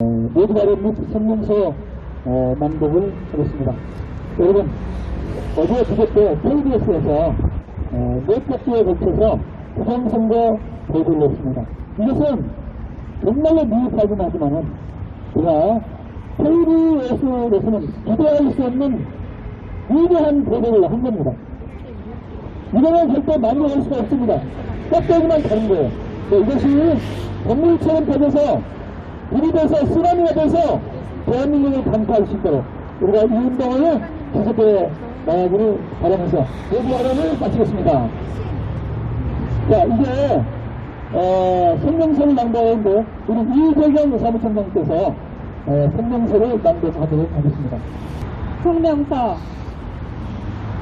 모두 발언 및 성명서 낭독을 하겠습니다. 여러분, 어제 그저께 KBS에서 몇 박주에 걸쳐서 부정선거 보도를 했습니다. 이것은 정말로 미흡하긴 하지만은 제가 KBS에서는 기대할 수 없는 위대한 보도를 한 겁니다. 이거는 절대 만족할 수가 없습니다. 껍데기만 다른 거예요. 이것이 건물처럼 되면서 불입에서 쓰나미가 돼서 대한민국을 강타할 수 있도록 우리가 이 운동을 계속해 나가기를 바라면서 모두 발언을 마치겠습니다. 자, 이제 성명서를 낭독하는데 우리 이재경 사무총장께서 성명서를 낭독하도록 하겠습니다. 성명서.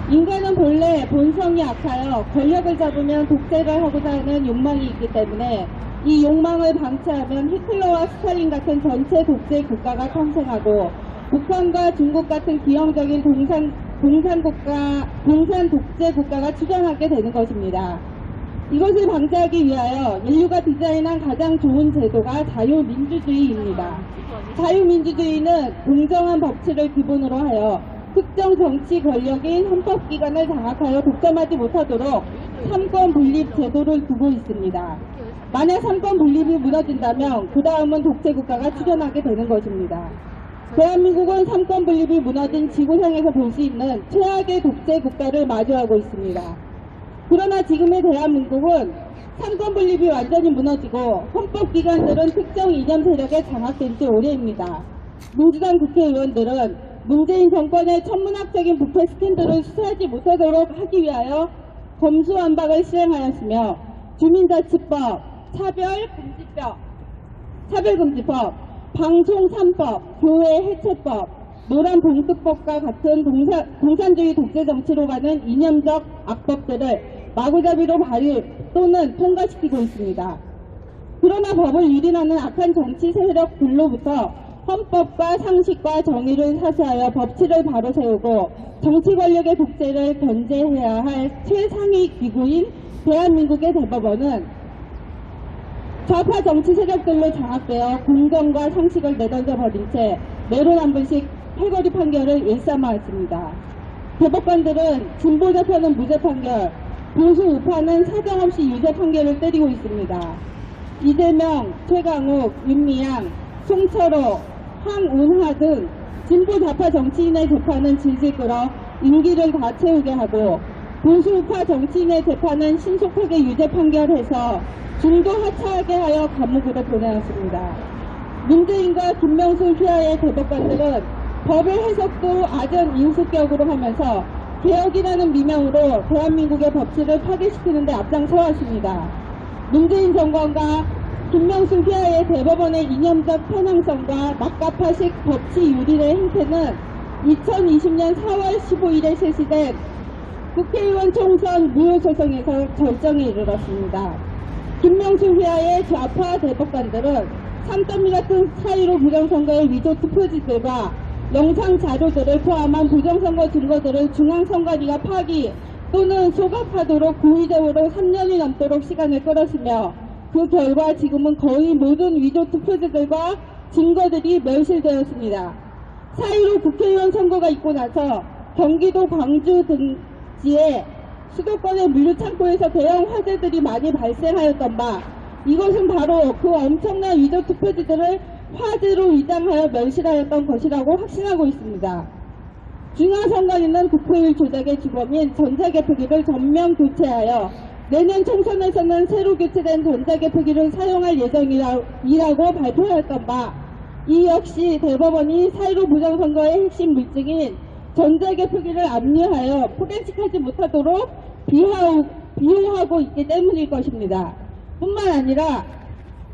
인간은 본래 본성이 악하여 권력을 잡으면 독재를 하고자 하는 욕망이 있기 때문에 이 욕망을 방치하면 히틀러와 스탈린 같은 전체 독재 국가가 탄생하고 북한과 중국 같은 기형적인 공산 독재 국가가 출현하게 되는 것입니다. 이것을 방지하기 위하여 인류가 디자인한 가장 좋은 제도가 자유민주주의입니다. 자유민주주의는 공정한 법치를 기본으로 하여 특정 정치 권력인 헌법기관을 장악하여 독점하지 못하도록 삼권 분립 제도를 두고 있습니다. 만약 삼권 분립이 무너진다면 그 다음은 독재국가가 출현하게 되는 것입니다. 대한민국은 삼권 분립이 무너진 지구상에서 볼 수 있는 최악의 독재국가를 마주하고 있습니다. 그러나 지금의 대한민국은 삼권 분립이 완전히 무너지고 헌법기관들은 특정 이념 세력에 장악된 지 오래입니다. 민주당 국회의원들은 문재인 정권의 천문학적인 부패 스캔들을 수사하지 못하도록 하기 위하여 검수완박을 시행하였으며 주민자치법, 차별금지법, 방송 3법, 교회 해체법, 노란봉투법과 같은 공산주의 독재 정치로 가는 이념적 악법들을 마구잡이로 발의 또는 통과시키고 있습니다. 그러나 법을 유린하는 악한 정치 세력들로부터 헌법과 상식과 정의를 사수하여 법치를 바로 세우고 정치 권력의 독재를 견제해야 할 최상위 기구인 대한민국의 대법원은 좌파 정치 세력들로 장악되어 공정과 상식을 내던져 버린 채 내로남불식 패거리 판결을 일삼아왔습니다. 대법관들은 진보 좌파는 무죄 판결, 보수 우파는 사정없이 유죄 판결을 때리고 있습니다. 이재명, 최강욱, 윤미향, 송철호, 황운하 등 진보 좌파 정치인의 재판은 질질 끌어 임기를 다 채우게 하고 보수 우파 정치인의 재판은 신속하게 유죄 판결해서 중도 하차하게 하여 감옥으로 보내었습니다. 문재인과 김명수 휘하의 대법관들은 법의 해석도 아전 인수격으로 하면서 개혁이라는 미명으로 대한민국의 법치를 파괴시키는 데 앞장서 왔습니다. 문재인 정권과 김명수 휘하의 대법원의 이념적 편향성과 막가파식 법치 유린의 행태는 2020년 4월 15일에 실시된 국회의원 총선 무효소송에서 절정에 이르렀습니다. 김명수 휘하의 좌파 대법관들은 산더미 같은 사이로 부정선거의 위조 투표지들과 영상 자료들을 포함한 부정선거 증거들을 중앙선관위가 파기 또는 소각하도록 고의적으로 3년이 넘도록 시간을 끌었으며 그 결과 지금은 거의 모든 위조 투표지들과 증거들이 멸실되었습니다. 4.15 국회의원 선거가 있고 나서 경기도 광주 등지에 수도권의 물류창고에서 대형 화재들이 많이 발생하였던 바 이것은 바로 그 엄청난 위조 투표지들을 화재로 위장하여 멸실하였던 것이라고 확신하고 있습니다. 중앙선관위는 득표율 조작의 주범인 전자개표기를 전면 교체하여 내년 총선에서는 새로 교체된 전자개표기를 사용할 예정이라고 발표하였던 바 이 역시 대법원이 4.15 부정선거의 핵심 물증인 전자개표기를 압류하여 포렌식하지 못하도록 비호하고 있기 때문일 것입니다. 뿐만 아니라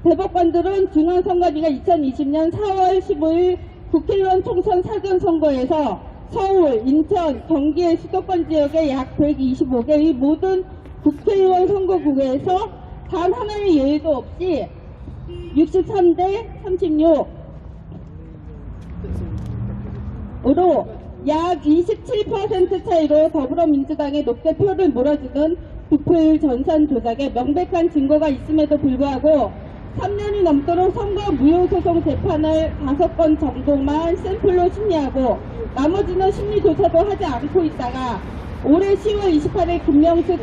대법관들은 중앙선관위가 2020년 4월 15일 국회의원 총선 사전선거에서 서울, 인천, 경기의 수도권 지역의 약 125개의 모든 국회의원 선거구에서 단 하나의 예외도 없이 63대 36으로 약 27% 차이로 더불어민주당의 높게 표를 몰아주는 득표율 전산 조작에 명백한 증거가 있음에도 불구하고 3년이 넘도록 선거 무효소송 재판을 5건 정도만 샘플로 심리하고 나머지는 심리조차도 하지 않고 있다가 올해 10월 28일 김명수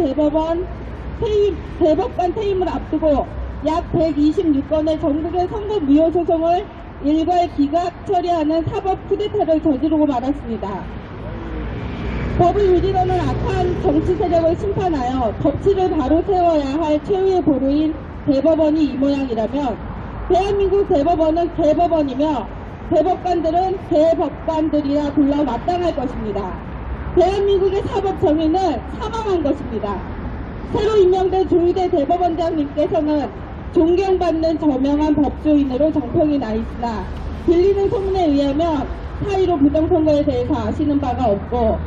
대법관 퇴임을 앞두고 약 126건의 전국의 선거 무효소송을 일괄 기각 처리하는 사법 쿠데타를 저지르고 말았습니다. 법을 유지하는 악한 정치 세력을 심판하여 법치를 바로 세워야 할 최후의 보루인 대법원이 이 모양이라면 대한민국 대법원은 개법원이며 대법관들은 개법관들이라 불러 마땅할 것입니다. 대한민국의 사법 정의는 사망한 것입니다. 새로 임명된 조희대 대법원장님께서는 존경받는 저명한 법조인으로 정평이 나 있으나 들리는 소문에 의하면 4.15 부정선거에 대해서 아시는 바가 없고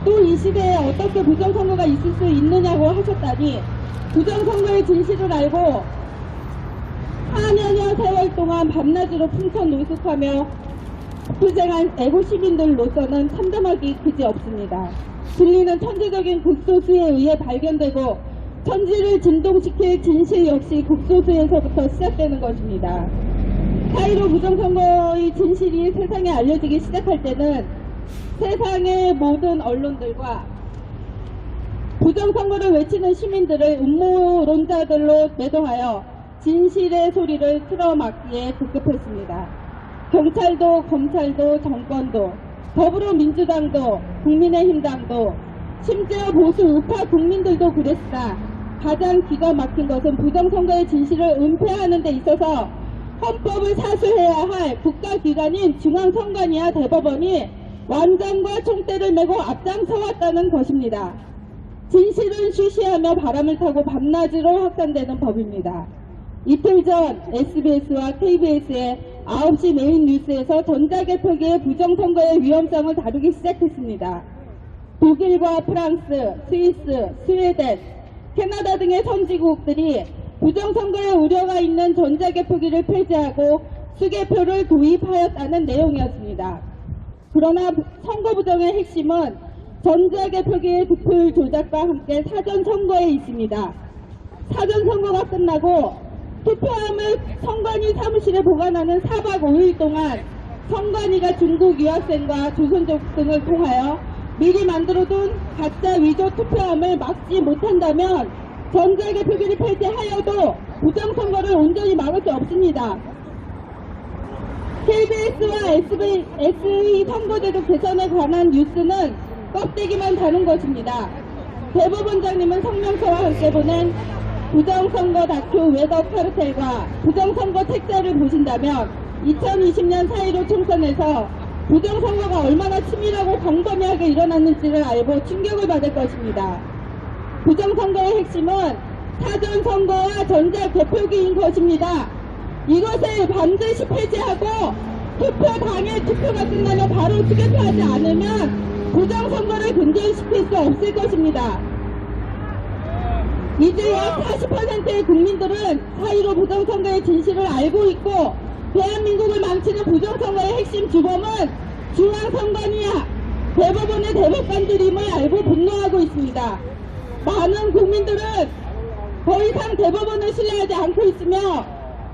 또 이 시대에 어떻게 부정선거가 있을 수 있느냐고 하셨다니 부정선거의 진실을 알고 4년여 세월 동안 밤낮으로 풍천 노숙하며 투쟁한 애국 시민들로서는 참담하기 그지없습니다. 진리는 천재적인 극소수에 의해 발견되고 천지를 진동시킬 진실 역시 극소수에서부터 시작되는 것입니다. 4.15 부정선거의 진실이 세상에 알려지기 시작할 때는 세상의 모든 언론들과 부정선거를 외치는 시민들을 음모론자들로 매도하여 진실의 소리를 틀어막기에 급급했습니다. 경찰도 검찰도 정권도 더불어민주당도 국민의힘당도 심지어 보수 우파 국민들도 그랬으나 가장 기가 막힌 것은 부정선거의 진실을 은폐하는 데 있어서 헌법을 사수해야 할 국가기관인 중앙선관위와 대법원이 완장과 총대를 메고 앞장서 왔다는 것입니다. 진실은 쉬쉬하며 바람을 타고 밤낮으로 확산되는 법입니다. 이틀 전 SBS와 KBS의 9시 메인 뉴스에서 전자개표기의 부정선거의 위험성을 다루기 시작했습니다. 독일과 프랑스, 스위스, 스웨덴, 캐나다 등의 선진국들이 부정선거의 우려가 있는 전자개표기를 폐지하고 수개표를 도입하였다는 내용이었습니다. 그러나 선거 부정의 핵심은 전자개표기의 득표율 조작과 함께 사전선거에 있습니다. 사전선거가 끝나고 투표함을 선관위 사무실에 보관하는 4박 5일 동안 선관위가 중국 유학생과 조선족 등을 통하여 미리 만들어둔 가짜 위조 투표함을 막지 못한다면 전자개표기를 폐지하여도 부정선거를 온전히 막을 수 없습니다. KBS와 SE 선거제도 개선에 관한 뉴스는 껍데기만 다는 것입니다. 대법원장님은 성명서와 함께 보낸 부정선거 다큐 웨더 카르텔과 부정선거 책자를 보신다면 2020년 4.15 총선에서 부정선거가 얼마나 치밀하고 광범위하게 일어났는지를 알고 충격을 받을 것입니다. 부정선거의 핵심은 사전선거와 전자개표기인 것입니다. 이것을 반드시 폐지하고 투표 당일 투표가 끝나면 바로 수개표하지 않으면 부정선거를 근절시킬 수 없을 것입니다. 이제 약 40%의 국민들은 4.15 부정선거의 진실을 알고 있고 대한민국을 망치는 부정선거의 핵심 주범은 중앙선관위와 대법원의 대법관들임을 알고 분노하고 있습니다. 많은 국민들은 더 이상 대법원을 신뢰하지 않고 있으며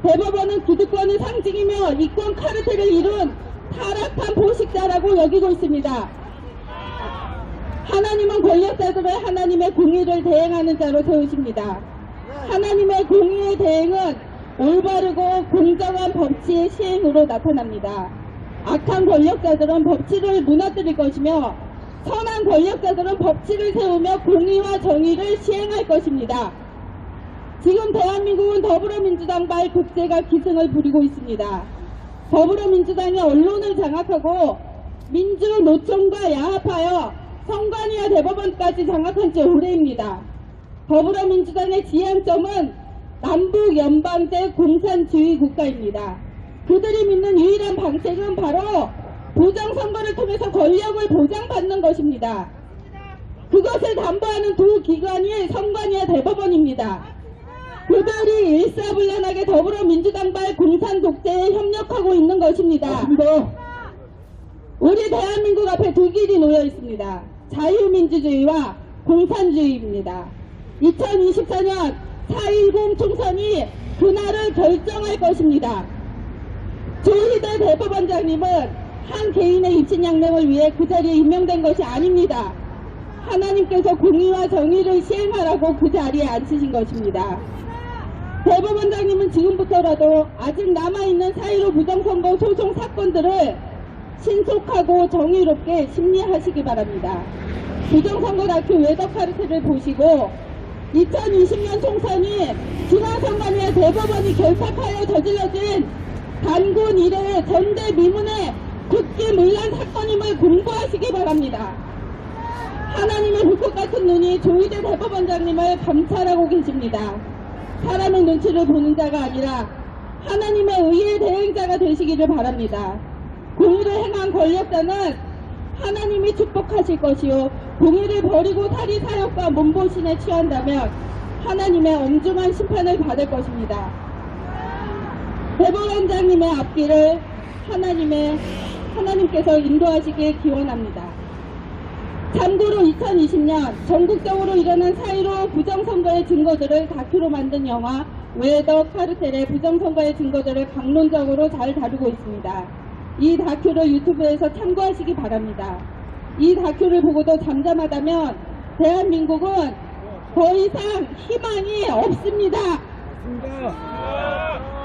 대법원은 기득권의 상징이며 이권 카르텔을 이룬 타락한 포식자라고 여기고 있습니다. 하나님은 권력자들을 하나님의 공의를 대행하는 자로 세우십니다. 하나님의 공의의 대행은 올바르고 공정한 법치의 시행으로 나타납니다. 악한 권력자들은 법치를 무너뜨릴 것이며 선한 권력자들은 법치를 세우며 공의와 정의를 시행할 것입니다. 지금 대한민국은 더불어민주당발 국제가 기승을 부리고 있습니다. 더불어민주당이 언론을 장악하고 민주노총과 야합하여 선관위와 대법원까지 장악한 지 오래입니다. 더불어민주당의 지향점은 남북 연방제 공산주의 국가입니다. 그들이 믿는 유일한 방책은 바로 부정선거를 통해서 권력을 보장받는 것입니다. 그것을 담보하는 두 기관이 선관위와 대법원입니다. 그들이 일사불란하게 더불어민주당발 공산 독재에 협력하고 있는 것입니다. 맞습니다. 우리 대한민국 앞에 두 길이 놓여 있습니다. 자유민주주의와 공산주의입니다. 2024년 4.10 총선이 그날을 결정할 것입니다. 조희대 대법원장님은 한 개인의 입신양명을 위해 그 자리에 임명된 것이 아닙니다. 하나님께서 공의와 정의를 시행하라고 그 자리에 앉히신 것입니다. 대법원장님은 지금부터라도 아직 남아있는 4.15 부정선거 소송 사건들을 신속하고 정의롭게 심리하시기 바랍니다. 부정선거 다큐 웨더카르텔을 보시고 2020년 총선이 중앙선관위와 대법원이 결탁하여 저질러진 단군 이래의 전대미문의 국기문란 사건임을 공부하시기 바랍니다. 하나님의 불꽃 같은 눈이 조희대 대법원장님을 감찰하고 계십니다. 사람의 눈치를 보는 자가 아니라 하나님의 의의 대행자가 되시기를 바랍니다. 공의를 행한 권력자는 하나님이 축복하실 것이요 공의를 버리고 사리 사욕과 몸보신에 취한다면 하나님의 엄중한 심판을 받을 것입니다. 대법원장님의 앞길을 하나님께서 인도하시길 기원합니다. 참고로 2020년 전국적으로 일어난 4.15 부정선거의 증거들을 다큐로 만든 영화 웨더 카르텔의 부정선거의 증거들을 강론적으로 잘 다루고 있습니다. 이 다큐를 유튜브에서 참고하시기 바랍니다. 이 다큐를 보고도 잠잠하다면 대한민국은 더 이상 희망이 없습니다.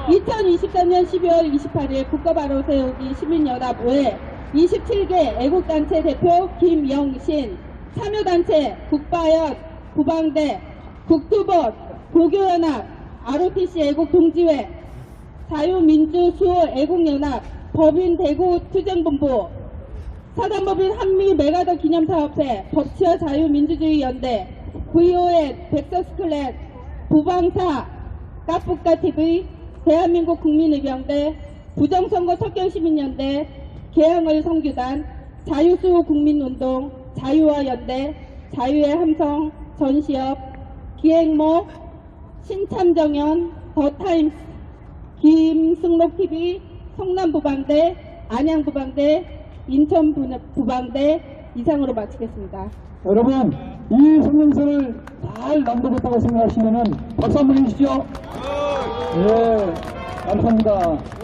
2023년 12월 28일 국가바로 세우기 시민연합회 27개 애국단체 대표 김영신, 참여단체 국바연, 구방대, 국투본, 고교연합, ROTC 애국동지회, 자유민주수호 애국연합, 법인 대구 투쟁본부, 사단법인 한미 메가더 기념사업회, 법치와 자유민주주의 연대, VON, 백서스클렛, 부방사, 까뿌까TV, 대한민국 국민의병대, 부정선거 척결시민연대, 개항을 성규단, 자유수호 국민운동, 자유와 연대, 자유의 함성, 전시협, 기행모, 신참정연, 더타임스, 김승록TV, 성남부방대, 안양부방대, 인천부방대 이상으로 마치겠습니다. 여러분, 이 성명서를 잘 낭독했다고 생각하시면은 박수 한번 해주시죠. 예, 감사합니다.